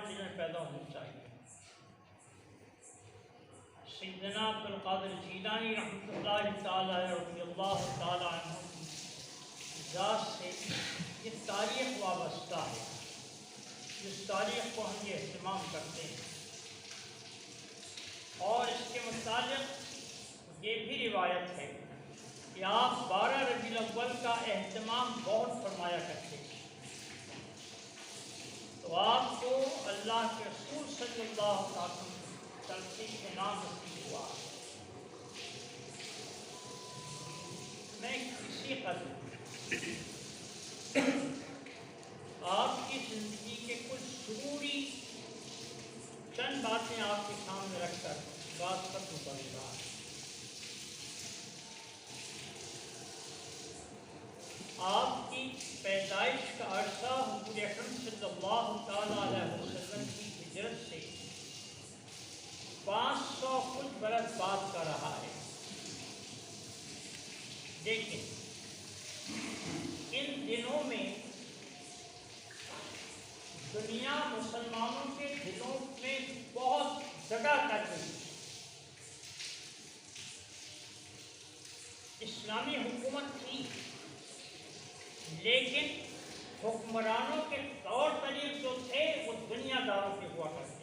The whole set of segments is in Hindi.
दिल में पैदा होनी चाहिए। सैयदना अब्दुल कादिर जीलानी रहमतुल्लाहि तआला रज़ियल्लाहु तआला अन्हु की ज़ात से ये तारीख़ वाबस्ता है, जिस तारीख़ को हम ये एहतमाम करते हैं। और इसके मुताबिक ये भी रिवायत है कि आप 12 रबीउल अव्वल का एहतमाम बहुत फरमाया करते हैं। तो आपको अल्लाह के रसूल सल्लल्लाहु अलैहि वसल्लम तरफ के नाम नसीब हुआ। मैं किसी कदर आपकी ज़िंदगी के कुछ ज़रूरी चंद बातें आपके सामने रखकर बात खत्म करूँगा। आपकी पैदाइश का अरसा हुज़ूर अकरम सल्लल्लाहु तआला अलैहि वसल्लम की हिजरत से 500 कुछ बरस बाद का रहा है। लेकिन इन दिनों में दुनिया मुसलमानों के दिलों में बहुत जगह कर गई। इस्लामी हुकूमत थी, लेकिन हुक्मरानों के तौर तरीक़े जो थे वो दुनियादारों के हुआ करते।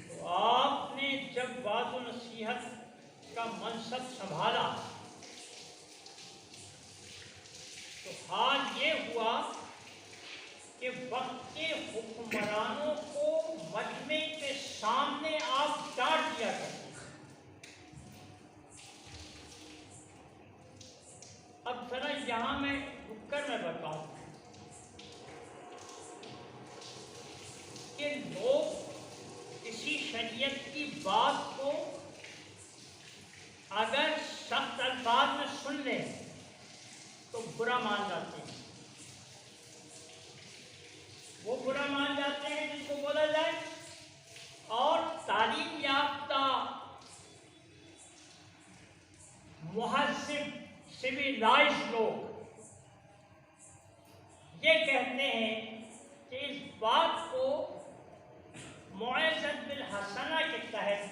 तो आपने जब वाज़ व नसीहत का मनसब संभाला तो हाल ये हुआ कि वक्त के हुक्मरानों को मजमे के सामने आप डांट दिया करते। अब जरा यहाँ मैं रुककर मैं बताऊं कि लोग इसी शरीयत की बात को अगर सख्त अल्फाज में सुन लें तो बुरा मान जाते हैं। वो बुरा मान जाते हैं जिसको बोला जाए। और तालीम याफ्ता मुहज्जिब सिविलाइज लोग ये कहते हैं कि इस बात को मौइज़त बिल हसना के तहत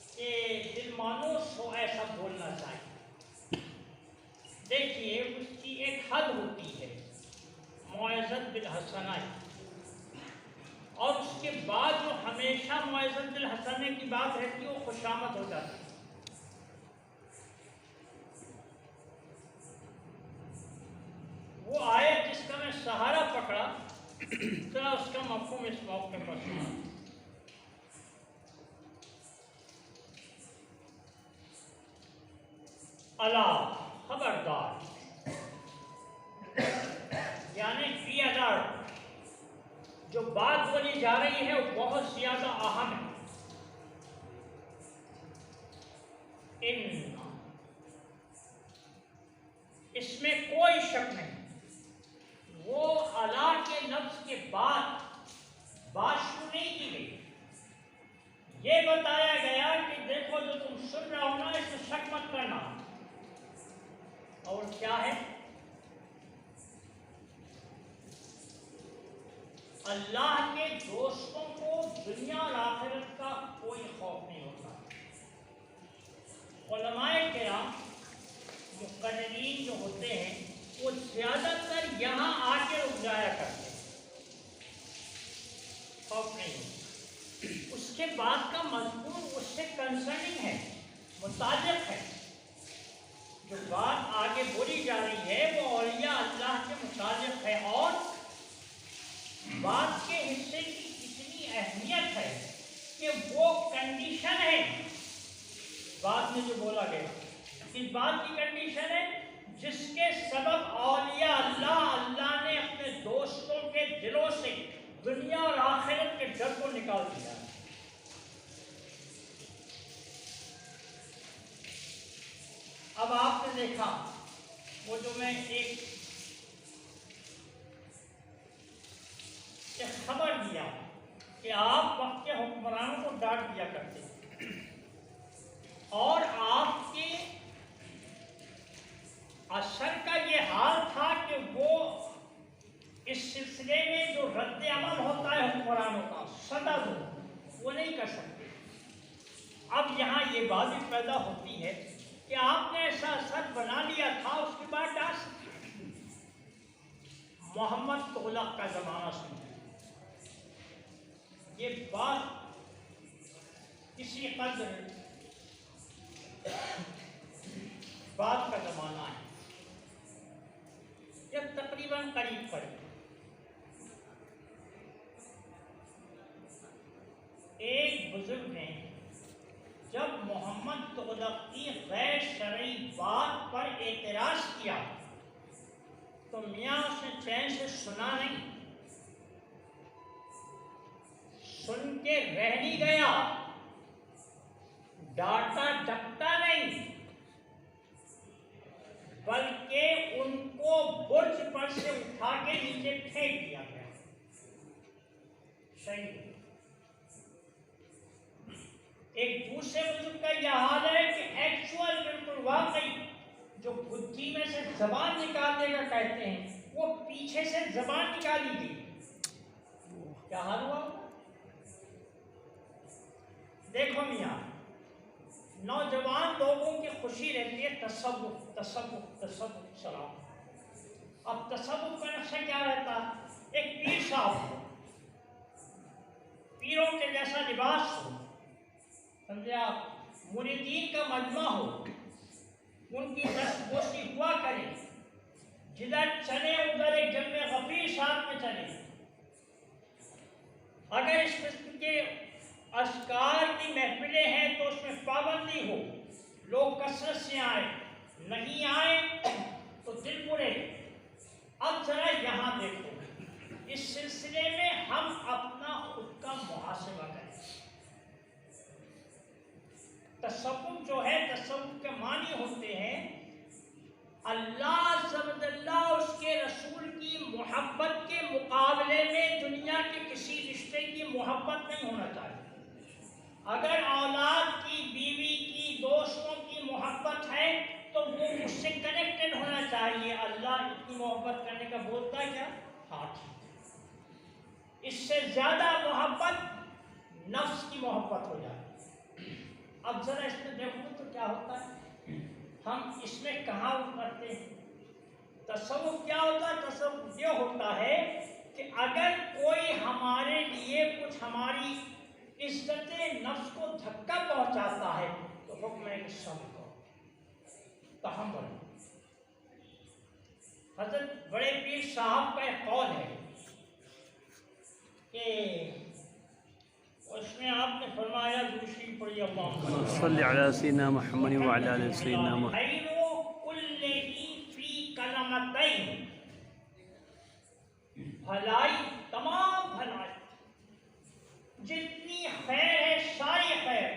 कि दिलमानुस हो ऐसा बोलना चाहिए। देखिए उसकी एक हद होती है मौइज़त बिल हसना, और उसके बाद जो हमेशा मौइज़त बिल हसना की बात रहती है वो खुशामद हो जाती है। वो आयत जिसका मैं सहारा पकड़ा जरा उसका मफ़हूम इस मौके पर सुना। अला खबरदार, यानी बी अलर्ट, जो बात बोली जा रही है वो बहुत ज्यादा अहम है। इसमें कोई शक नहीं। वो अला के लफ्ज के बाद बात शुरू नहीं की गई। ये बताया गया कि देखो जो तुम सुन रहे हो ना इसमें शक मत करना। और क्या है? अल्लाह के दोस्तों को दुनिया और आखिरत का कोई खौफ नहीं होता। उलमाए किराम मुक़र्रिरीन जो होते हैं वो ज़्यादातर यहाँ आके रुक जाया करते हैं, खौफ नहीं होता। उसके बाद का मज़मून उससे कंसर्निंग है, मुताल्लिक़ है। जो बात आगे बोली जा रही है वो औलिया अल्लाह के मुताल्लिक़ है। और बात के हिस्से की इतनी अहमियत है कि वो कंडीशन है बाद में जो बोला गया। इस बात की कंडीशन है जिसके सबब औलिया अल्लाह ने अपने दोस्तों के दिलों से दुनिया और आखिरत के डर को निकाल दिया। अब आपने देखा वो जो मैं एक खबर दिया कि आप वक्त के हुक्मरानों को डांट दिया करते और आपके असर का ये हाल था कि वो इस सिलसिले में जो रद्द अमल होता है हुक्मरानों का सदा वो नहीं कर सकते। अब यहाँ ये बात भी पैदा होती है कि आपने ऐसा असर बना लिया था, उसके बाद डाल सकते। मोहम्मद तुगलक का जमाना सुनिए, ये बात किसी कदर बात का जमाना है, जब तकरीबन करीब करीब एक बुजुर्ग ने जब मोहम्मद तुगलक की गैर शरई बात पर एतराज किया तो मियाँ उसने चैन से सुना नहीं, सुन के रह नहीं गया, डांटा डपटा नहीं, बल्कि उनको बुर्ज पर से उठा के नीचे फेंक दिया गया। सही। एक दूसरे बुजुर्ग का यह हाल है कि एक्चुअल बिल्कुल वाकई जो बुद्धि में से जबान निकालने का कहते हैं, वो पीछे से जबान निकाली गई। क्या हाल हुआ? देखो मियाँ, नौजवान लोगों की खुशी रहती है तसव्वुफ तसव्वुफ तसव्वुफ सलाम। अब तसव्वुफ का नक्शा क्या रहता? एक पीर साहब हो, पीरों के जैसा लिबास हो, समझे आप, मुरीदीन का मजमा हो, उनकी दस्तगोशी हुआ करे, जिधर चले उधर एक जन्मे गफीर साथ में चले। अगर इस किस्म के अश्कार की महफिलें हैं तो उसमें पाबंदी हो, लोग कसरत से आए, नहीं आए तो दिल बुरे। अब जरा यहाँ देखो, इस सिलसिले में हम अपना खुद का मुहासिबा करें। तसव्वुफ जो है, तसव्वुफ के मानी होते हैं अल्लाह सबदल्ला उसके रसूल की मोहब्बत के मुकाबले में दुनिया के किसी रिश्ते की मोहब्बत नहीं होना चाहिए। अगर औलाद की, बीवी की, दोस्तों की मोहब्बत है तो वो उससे कनेक्टेड होना चाहिए। अल्लाह इतनी मोहब्बत करने का बोलता है क्या? हाँ ठीक। इससे ज्यादा मोहब्बत नफ्स की मोहब्बत हो जाती है। अब जरा इसमें देखो तो क्या होता है, हम इसमें कहाँ उतरते हैं? तसव्वुफ क्या होता है? तसव्वुफ ये होता है कि अगर कोई हमारे लिए कुछ हमारी इज्जत नफ्स को धक्का पहुंचाता है तो हुक्म है कि सब्र करो, तहम्मुल। हजरत बड़े पीर साहब का एक कौल है कि उसमें आपने फरमाया, दूसरी पढ़ी, अल्लाहुम्मा सल्ली अला सय्यिदिना मुहम्मद व अला आलि सय्यिदिना मुहम्मद, खैरु कुल्लिही फी कलमतैन, भलाई, तमाम भलाई, जितनी खैर है सारी खैर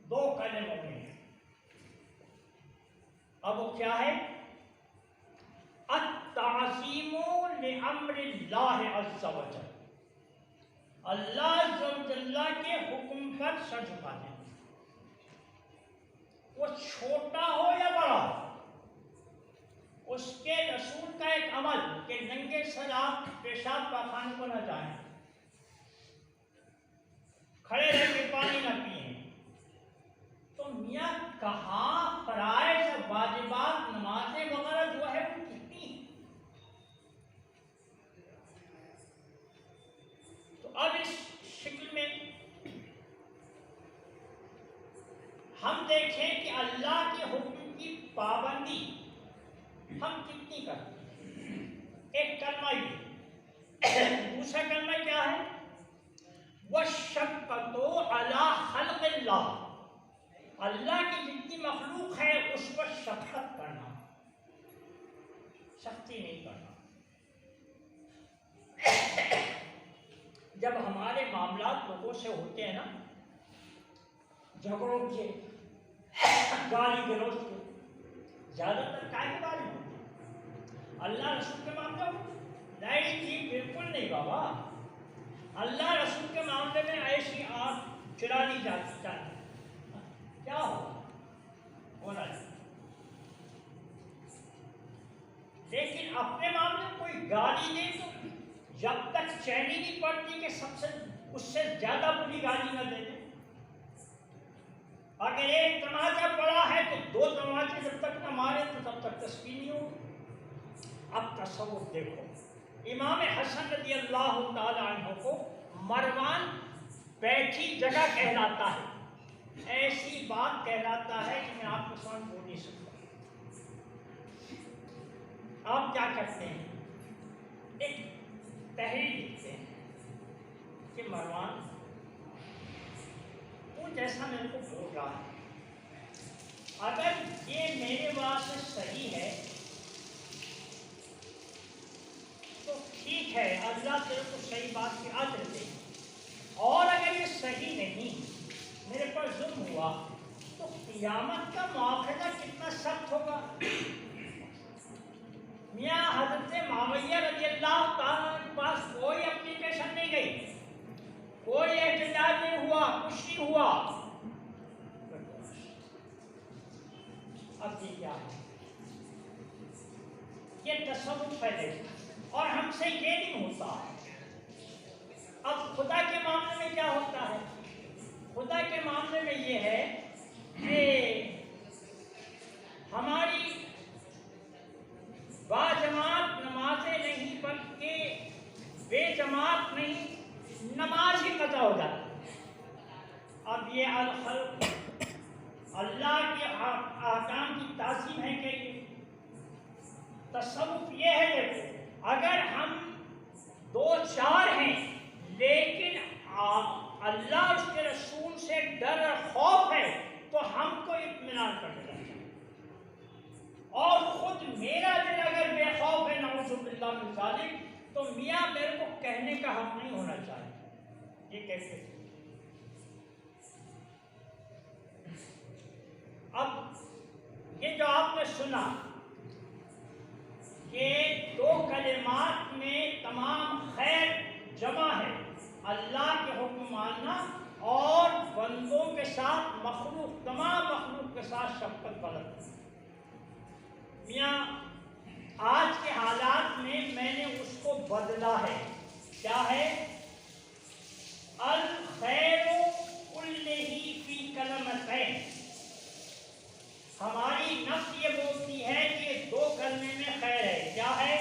दो कलमों में है। अब वो क्या है? अत-ताज़ीमु लिअम्रिल्लाहि अज़्ज़ा व जल, अल्लाह जल्ला के हुक्म पर सर झुका देना, वो छोटा हो या बड़ा हो। उसके रसूल का एक अमल कि नंगे सर आप पेशाब पाखाने को न जाएं, खड़े रह के पानी न पिए। तो मियाँ कहाँ फराइज़ वाजिबात नमाजें वगैरह जो है वो कितनी? तो अब इस शिक्ल में हम देखें कि अल्लाह के हुक्म की पाबंदी हम कितनी करते हैं। एक कलमा ये, दूसरा कलमा क्या है? वशक्कतो अला खल्क़िल्लाह, अल्लाह की जितनी मखलूक है उस पर शफ़क़त करना, सख्ती नहीं करना। जब हमारे मामलात लोगों से होते हैं ना, झगड़ों के, गाली गलौज के, ज़्यादातर काहे गाली होती है? अल्लाह रसूल के मामले में नहीं जी, बिल्कुल नहीं बाबा। अल्लाह रसूल के मामले में ऐसी आँख चुरा ली जाती चाहिए, क्या होना चाहिए। लेकिन अपने मामले में कोई गाली दे तो जब तक चैन ही नहीं पड़ती कि सबसे उससे ज्यादा बुरी गाली न दे दे। अगर एक तमाचा पड़ा है तो 2 तमाचे जब तक न मारे तो तब तक तस्बीह नहीं होगी। अब तसव्वुर देखो, इमाम हसन रज़ी अल्लाह ताला अन्हु को मरवान बैठी जगह कहलाता है, ऐसी बात कहलाता है कि मैं आपको समझ बोल नहीं सकता। आप क्या करते हैं, एक तहरीर लिखते हैं कि मरवान वो जैसा मेरे को बोल रहा है, अगर ये मेरे वास्ते सही है तो ठीक है, अल्लाह तेरे को सही बात की अजर दे, और अगर ये सही नहीं, मेरे पर जुल्म हुआ, तो क़ियामत का मुआखज़ा कितना सख्त होगा। मियाँ हज़रत मुआविया रज़ी अल्लाह ताला के पास कोई एप्लीकेशन नहीं गई, कोई एहतजाज नहीं हुआ, कुछ नहीं हुआ। अब ये क्या है, ये तसव्वुर पहले, और हमसे ये नहीं होता। अब खुदा के मामले में क्या होता है, खुदा के मामले में ये है कि हमारी बाजमात नमाजें नहीं बल्कि बेजमात नहीं, नमाज ही कज़ा हो जाती। अब ये अल्लाह के अहकाम की ताज़ीम है कि तसव्वुर ये है, देखो अगर हम 2-4 हैं लेकिन अल्लाह उसके रसूल से डर और खौफ है तो हमको इत्मीनान कर देना चाहिए, और खुद मेरा दिल अगर बेखौफ है नऊज़ुबिल्लाह मिन ज़ालिक, तो मियाँ मेरे को कहने का हक नहीं होना चाहिए। ये कैसे? अब ये जो आपने सुना, ये 2 कलिमात में तमाम खैर जमा है, अल्लाह के हुक्म मानना और बंदों के साथ मखलूक, तमाम मखलूक के साथ शफ़क़त बरतना। मियाँ आज के हालात में मैंने उसको बदला है, क्या है, अल खैरु कुल्लिही फी कलमतैन। हमारी नफ्स ये बोलती है कि 2 कलमे में खैर है, क्या है,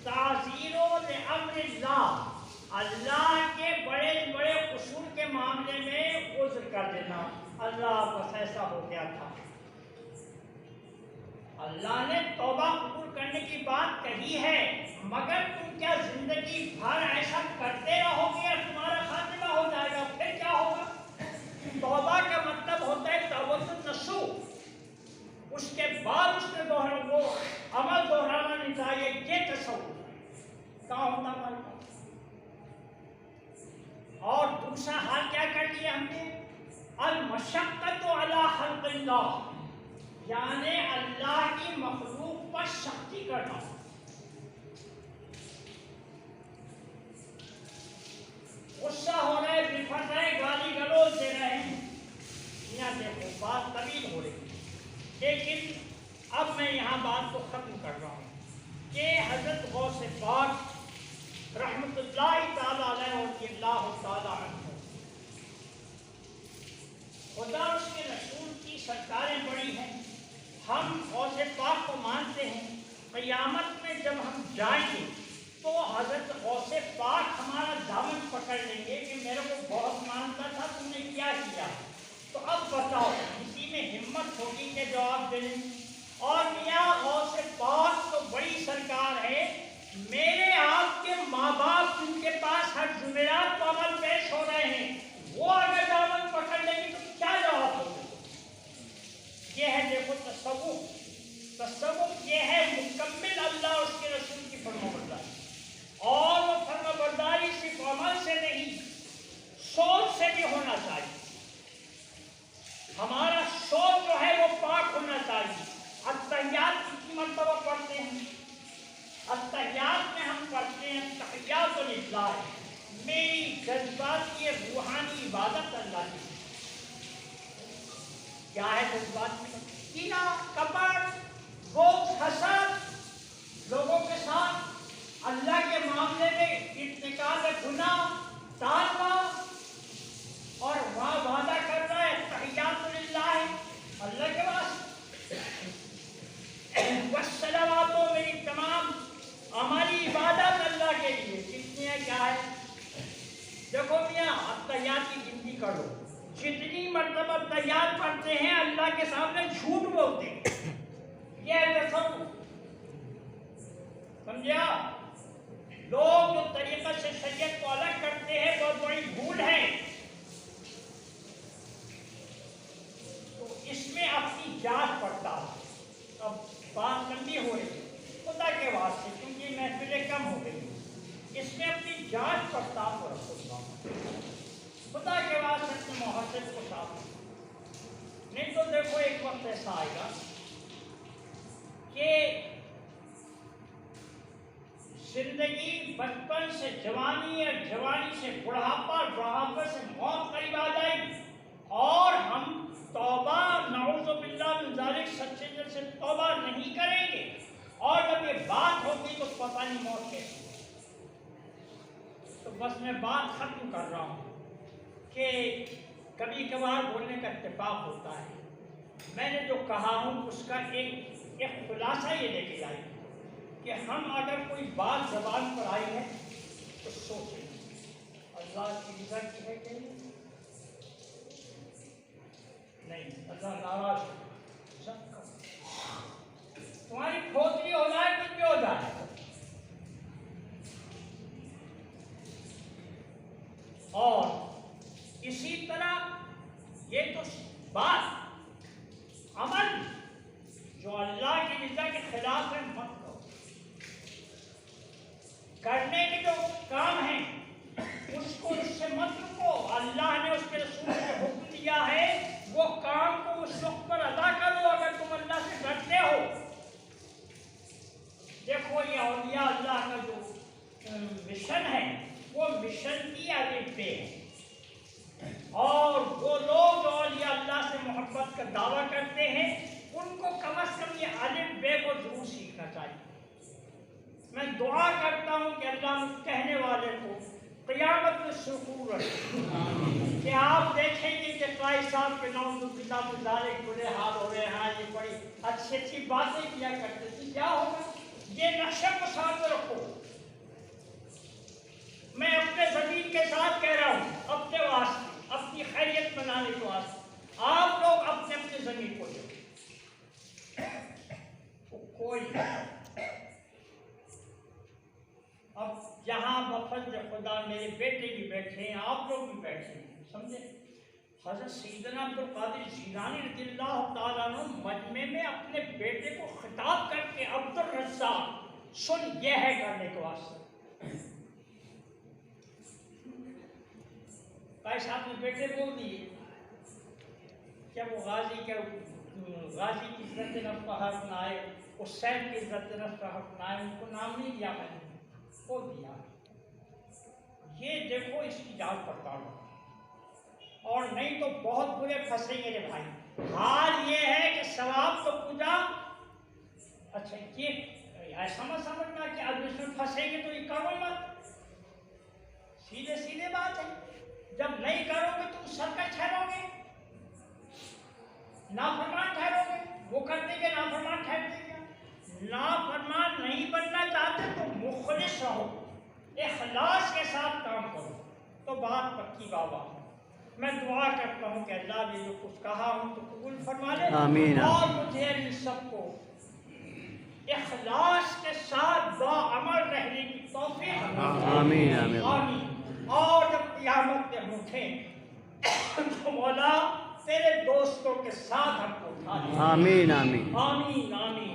ताज़ीरो लिअम्रिल्लाह, अल्लाह के बड़े बड़े उसूल के मामले में उज़्र कर देना। अल्लाह बस ऐसा हो गया था, अल्लाह ने तौबा कबूल करने की बात कही है, मगर तुम क्या जिंदगी भर ऐसा करते रहोगे और तुम्हारा खात्मा हो जाएगा, फिर क्या होगा। तौबा का मतलब होता है तौबतुन नसूह, उसके बाद उसने वो अमल दोहराना नहीं चाहिए। ये तसव्वुर कहाँ होता हमारे पास। और दूसरा हाल क्या कर लिया हमने, अल मशक्कतु अला खल्क़िल्लाह, यानी अल्लाह की मखलूक पर सख्ती करना। गुस्सा हो रहे, बिफर रहे, गाली गलौज दे रहे हैं, यहाँ देखो बात तवील हो रही, लेकिन अब मैं यहाँ बात को ख़त्म कर रहा हूँ कि हज़रत गौसे पाक रहमतुल्लाहि ताला अलैहि वल्लाहु ताला अन्हु, खुदा उसके रसूल की सरकारें बड़ी हैं, हम गौसे पाक को मानते हैं। क़यामत में जब हम जाएंगे तो हज़रत गौसे पाक हमारा दामन पकड़ लेंगे कि मेरे को बहुत मानता था, तुमने क्या किया, तो अब बताओ। इसी में हिम्मत होगी कि जवाब देने। और मियाँ गौसे पाक तो बड़ी सरकार है, मेरे आपके माँ बाप जिनके पास हर जुमेरात को अमल पेश हो रहे हैं, वो अगर दामन पकड़ लेंगे तो क्या जवाब होगा। ये है देखो तसव्वुर। तसव्वुर ये है मुकम्मिल अल्लाह उसके रसूल की फरमाबरदारी, और वो फरमाबरदारी सिर्फ अमल से नहीं, सोच से भी होना चाहिए। हमारा सोच जो है वो पाक होना चाहिए। अत्तहियात कितनी मर्तबा पढ़ते हैं, अत्तहियात में हम पढ़ते हैं तहियात लिल्लाह, मेरी जज्बात की रूहानी इबादत अल्लाह की। क्या है जज्बात में, कीना, कपट, गोश्त, हसद, लोगों के साथ अल्लाह के मामले में इर्तिकाब गुनाह टालना और वहाँ वादा कर रहा है तहियातुल्लाह अल्लाह के वास्ते, वस्सलावातो मेरी तमाम हमारी इबादत अल्लाह के लिए कितनी है, क्या है। देखो मियाँ, अब तैयार की गिनती कर लो, जितनी मरतबा तैयार पढ़ते हैं अल्लाह के सामने झूठ बोलते हैं। यह है तसव्वुफ, समझा। लोग जो तरीका से शरीयत को अलग करते हैं बहुत बड़ी भूल है। तो इसमें अपनी जांच पड़ताल, अब बात लंबी हो रही है खुदा के वास्ते, क्योंकि महफिलें कम हो गई, इसमें अपनी जांच पड़ताल को रखो खुदा के वास्ते, अपने मुहस्सिब को साफ। नहीं तो देखो एक वक्त ऐसा आएगा कि जिंदगी बचपन से जवानी और जवानी से बुढ़ापा, बुढ़ापे से मौत करीब आ जाएगी और हम तौबा नऊज़ु बिल्लाह मिन ज़ालिक सच्चे दिल से तौबा नहीं करेंगे, और जब ये बात होगी तो पता नहीं मौत कैसी। तो बस मैं बात खत्म कर रहा हूँ कि कभी कभार बोलने का इत्तेफाक होता है। मैंने जो कहा हूँ उसका एक खुलासा ये लेके आई कि हम अगर कोई बात ज़बान पर आई है तो सोचें अल्लाह की रज़ा की है कि नहीं, अल्लाह नाराज है, तुम्हारी खोदरी हो जाए कुछ भी हो जाए। और इसी तरह ये तो बात अमल जो अल्लाह की रज़ा के खिलाफ है मत करो। करने के जो काम है उसको उससे मत रुको। अल्लाह ने उसके रसूल को हुक्म दिया है वो काम को उस वक्त पर अदा करो अगर तुम अल्लाह से डरते हो। देखो ये औलिया अल्लाह का जो मिशन है वो मिशन की अलिफ पे है, और वो लोग जो औलिया अल्लाह से मोहब्बत का दावा करते हैं उनको कम अज़ कम ये अलिफ बे को जरूर सीखना चाहिए। मैं दुआ करता हूँ कि अल्लाह कहने वाले को क़यामत में सुकून रखे कि आप देखेंगे कि काई साहब के नौज़ु बिल्लाह मिन ज़ालिक बुरे हाल हो रहे हैं, ये बड़ी अच्छी अच्छी बातें किया करते थे, क्या होगा। ये नक्शे को साथ रखो। मैं अपने ज़मीन के साथ कह रहा हूँ, अपने वास्ते, अपनी खैरियत बनाने के वास्ते आप लोग अपने अपने ज़मीन को देखो। तो कोई अब यहाँ वफ़द खुदा मेरे बेटे भी बैठे हैं, आप लोग भी बैठे हैं, समझे। हज़रत सैयदना अब्दुल क़ादिर जीलानी रज़ियल्लाहु ताला अन्हु मजमे में अपने बेटे को खिताब करके अब्दुल रज़्ज़ाक़ सुन ये है करने के वास्ते। भाई साहब ने बेटे बोल दिए क्या वो गाजी की इज़्ज़त नफ्स का हक़ ना आए, उस सैद की इज़्ज़त नफ्स का हक़ ना आए, उनको नाम नहीं दिया मैंने, बोल दिया। ये देखो इसकी जांच पड़ताल, और नहीं तो बहुत बुरे फंसेंगे रे भाई। हाल ये है कि सवाब तो पूजा, अच्छा ये ऐसा मत समझना कि अब इसमें फंसेंगे तो ये करो मत, सीधे सीधे बात है। जब नहीं करोगे तुम सरकश ठहरोगे, नाफरमान ठहरोगे, वो कर देंगे नाफरमान ठहर देंगे। नाफरमान नहीं बनना चाहते तो मुखलिस रहो, इखलास के साथ काम करो, तो बात पक्की बाबा। मैं दुआ करता हूँ कि अल्लाह ने जो कुछ कहा हूँ तो कबूल फरमा ले, आमीन। और मुझे इन सबको इखलास के साथ बाअमल रहने की तौफीक, आमीन आमीन आमीन। और जब क़यामत में उठें तो मौला तेरे दोस्तों के साथ हमको उठा ले, आमीन आमीन आमीन आमीन।